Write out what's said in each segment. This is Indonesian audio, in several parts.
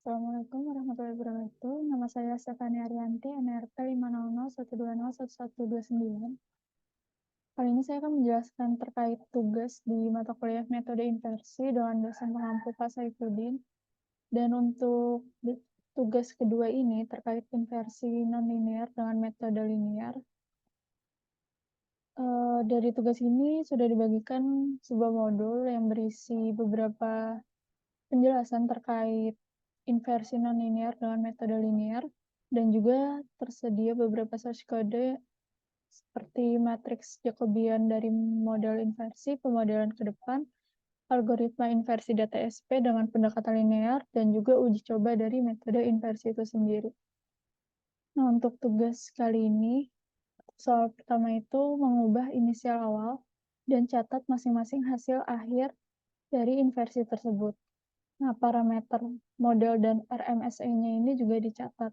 Assalamualaikum warahmatullahi wabarakatuh. Nama saya Stefani Arianti, NRT 500120129. Kali ini saya akan menjelaskan terkait tugas di mata kuliah metode inversi dengan dosen pengampu Pak Saifuddin. Dan untuk tugas kedua ini terkait inversi nonlinear dengan metode linear. Dari tugas ini sudah dibagikan sebuah modul yang berisi beberapa penjelasan terkait inversi nonlinear dengan metode linear, dan juga tersedia beberapa source code seperti matriks Jacobian dari model inversi, pemodelan ke depan, algoritma inversi data SP dengan pendekatan linear, dan juga uji coba dari metode inversi itu sendiri. Nah, untuk tugas kali ini, soal pertama itu mengubah inisial awal dan catat masing-masing hasil akhir dari inversi tersebut. Nah, parameter model dan RMSE-nya ini juga dicatat.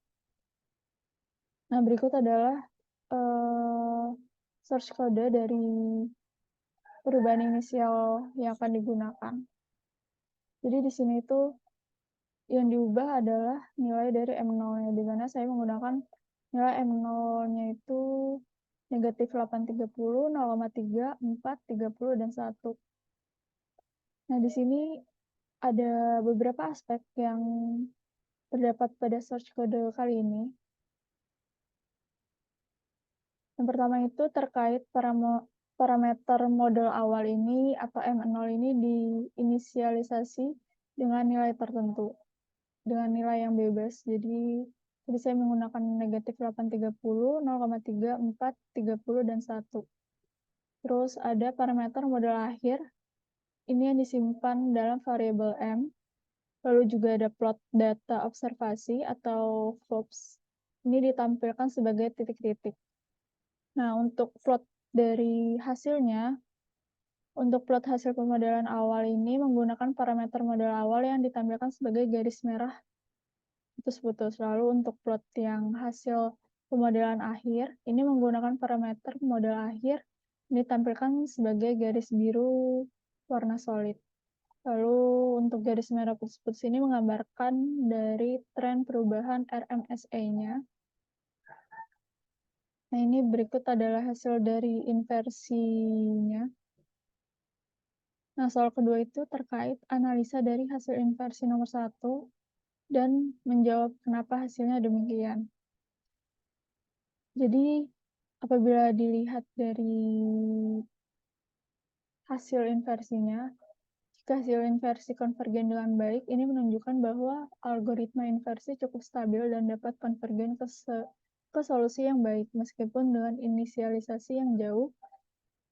Nah, berikut adalah source code dari perubahan inisial yang akan digunakan. Jadi di sini itu yang diubah adalah nilai dari M0-nya, di mana saya menggunakan nilai M0-nya itu negatif 830, 0,3, 4, 30, dan 1. Nah, di sini ada beberapa aspek yang terdapat pada source code kali ini. Yang pertama itu terkait parameter model awal ini atau M0 ini diinisialisasi dengan nilai tertentu, dengan nilai yang bebas. Jadi saya menggunakan negatif 830, 0,3, 4, 30, dan 1. Terus ada parameter model akhir, ini yang disimpan dalam variabel M. Lalu juga ada plot data observasi atau FOBS. Ini ditampilkan sebagai titik-titik. Nah, untuk plot dari hasilnya, untuk plot hasil pemodelan awal ini menggunakan parameter model awal yang ditampilkan sebagai garis merah putus-putus. Lalu untuk plot yang hasil pemodelan akhir, ini menggunakan parameter model akhir ditampilkan sebagai garis biru warna solid. Lalu untuk garis merah putus-putus ini menggambarkan dari tren perubahan RMSE-nya. Nah, ini berikut adalah hasil dari inversinya. Nah, soal kedua itu terkait analisa dari hasil inversi nomor 1 dan menjawab kenapa hasilnya demikian. Jadi, apabila dilihat dari hasil inversinya, jika hasil inversi konvergen dengan baik, ini menunjukkan bahwa algoritma inversi cukup stabil dan dapat konvergen ke solusi yang baik, meskipun dengan inisialisasi yang jauh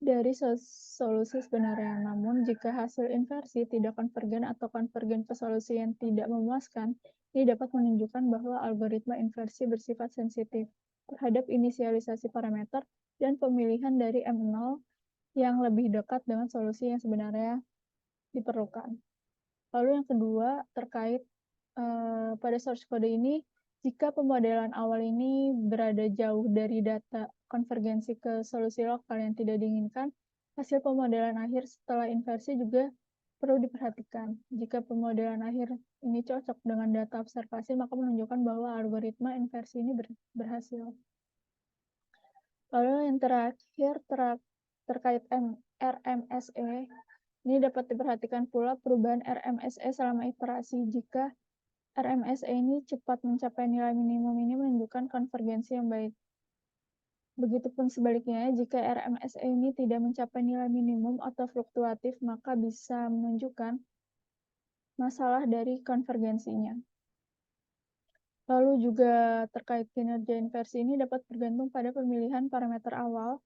dari solusi sebenarnya. Namun, jika hasil inversi tidak konvergen atau konvergen ke solusi yang tidak memuaskan, ini dapat menunjukkan bahwa algoritma inversi bersifat sensitif terhadap inisialisasi parameter dan pemilihan dari M0 yang lebih dekat dengan solusi yang sebenarnya diperlukan. Lalu yang kedua, terkait pada source code ini, jika pemodelan awal ini berada jauh dari data konvergensi ke solusi lokal yang tidak diinginkan, hasil pemodelan akhir setelah inversi juga perlu diperhatikan. Jika pemodelan akhir ini cocok dengan data observasi, maka menunjukkan bahwa algoritma inversi ini berhasil. Lalu yang terakhir terkait RMSE, ini dapat diperhatikan pula perubahan RMSE selama iterasi. Jika RMSE ini cepat mencapai nilai minimum, ini menunjukkan konvergensi yang baik. Begitupun sebaliknya, jika RMSE ini tidak mencapai nilai minimum atau fluktuatif, maka bisa menunjukkan masalah dari konvergensinya. Lalu juga terkait kinerja inversi ini dapat bergantung pada pemilihan parameter awal,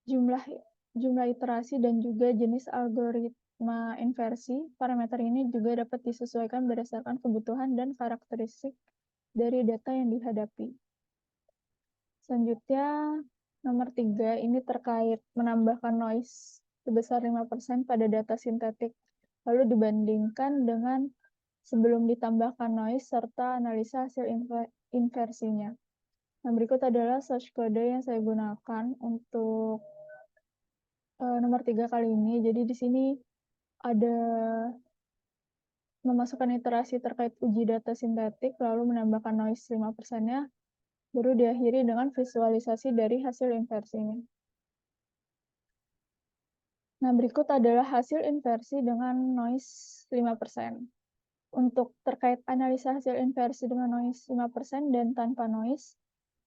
jumlah iterasi, dan juga jenis algoritma inversi. Parameter ini juga dapat disesuaikan berdasarkan kebutuhan dan karakteristik dari data yang dihadapi. Selanjutnya, nomor 3, ini terkait menambahkan noise sebesar 5% pada data sintetik, lalu dibandingkan dengan sebelum ditambahkan noise serta analisa hasil inversinya. Nah, berikut adalah source code yang saya gunakan untuk nomor 3 kali ini. Jadi di sini ada memasukkan iterasi terkait uji data sintetik, lalu menambahkan noise 5%-nya, baru diakhiri dengan visualisasi dari hasil inversinya. Nah, berikut adalah hasil inversi dengan noise 5%. Untuk terkait analisa hasil inversi dengan noise 5% dan tanpa noise,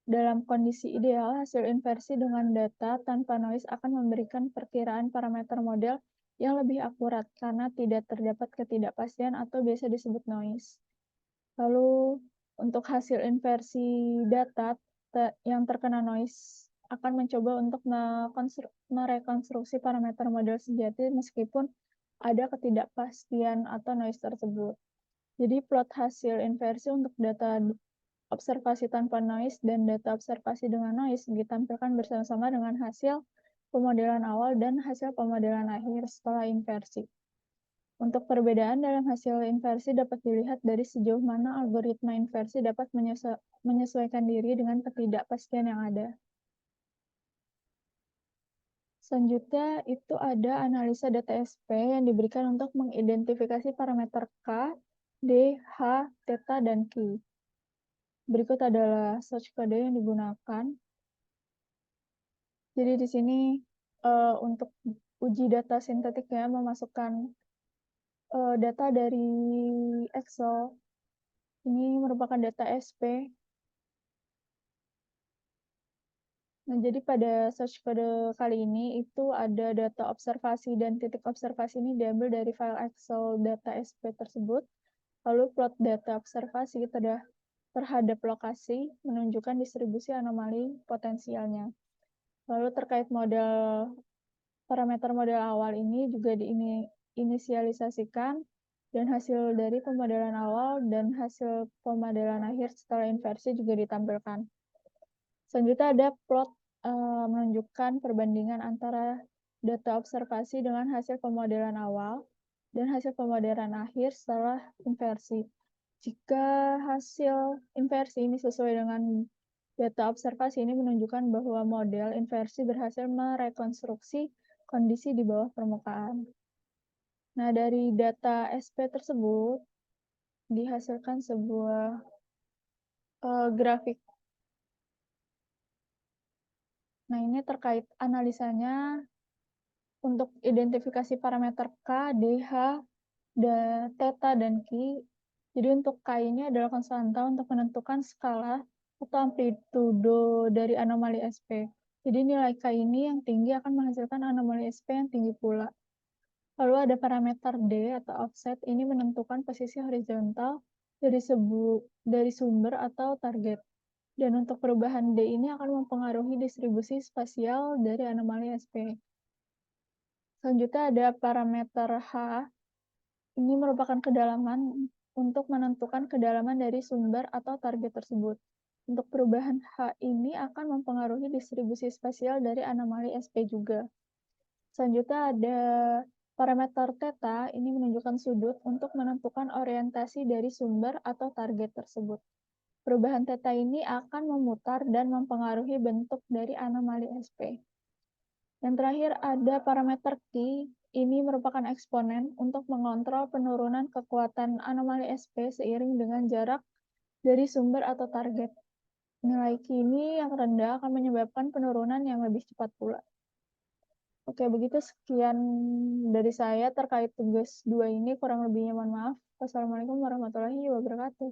dalam kondisi ideal, hasil inversi dengan data tanpa noise akan memberikan perkiraan parameter model yang lebih akurat karena tidak terdapat ketidakpastian atau biasa disebut noise. Lalu, untuk hasil inversi data yang terkena noise akan mencoba untuk merekonstruksi parameter model sejati meskipun ada ketidakpastian atau noise tersebut. Jadi plot hasil inversi untuk data observasi tanpa noise dan data observasi dengan noise ditampilkan bersama-sama dengan hasil pemodelan awal dan hasil pemodelan akhir setelah inversi. Untuk perbedaan dalam hasil inversi dapat dilihat dari sejauh mana algoritma inversi dapat menyesuaikan diri dengan ketidakpastian yang ada. Selanjutnya itu ada analisa data SP yang diberikan untuk mengidentifikasi parameter K, D, H, theta, dan Q. Berikut adalah search code yang digunakan. Jadi di sini untuk uji data sintetik ya, memasukkan data dari Excel. Ini merupakan data SP. Nah, jadi pada search code kali ini itu ada data observasi dan titik observasi ini diambil dari file Excel data SP tersebut. Lalu plot data observasi terhadap lokasi menunjukkan distribusi anomali potensialnya. Lalu terkait parameter model awal ini juga diinisialisasikan dan hasil dari pemodelan awal dan hasil pemodelan akhir setelah inversi juga ditampilkan. Selanjutnya ada plot menunjukkan perbandingan antara data observasi dengan hasil pemodelan awal dan hasil pemodelan akhir setelah inversi. Jika hasil inversi ini sesuai dengan data observasi ini menunjukkan bahwa model inversi berhasil merekonstruksi kondisi di bawah permukaan. Nah, dari data SP tersebut dihasilkan sebuah grafik. Nah, ini terkait analisanya untuk identifikasi parameter K, DH, theta, dan Q. Jadi untuk K ini adalah konstanta untuk menentukan skala atau amplitudo dari anomali SP. Jadi nilai K ini yang tinggi akan menghasilkan anomali SP yang tinggi pula. Lalu ada parameter D atau offset, ini menentukan posisi horizontal dari sumber atau target. Dan untuk perubahan D ini akan mempengaruhi distribusi spasial dari anomali SP. Selanjutnya ada parameter H, ini merupakan kedalaman untuk menentukan kedalaman dari sumber atau target tersebut. Untuk perubahan H ini akan mempengaruhi distribusi spasial dari anomali SP juga. Selanjutnya ada parameter theta, ini menunjukkan sudut untuk menentukan orientasi dari sumber atau target tersebut. Perubahan theta ini akan memutar dan mempengaruhi bentuk dari anomali SP. Yang terakhir ada parameter Q, ini merupakan eksponen untuk mengontrol penurunan kekuatan anomali SP seiring dengan jarak dari sumber atau target. Nilai Q ini yang rendah akan menyebabkan penurunan yang lebih cepat pula. Oke, begitu sekian dari saya terkait tugas 2 ini, kurang lebihnya mohon maaf. Wassalamualaikum warahmatullahi wabarakatuh.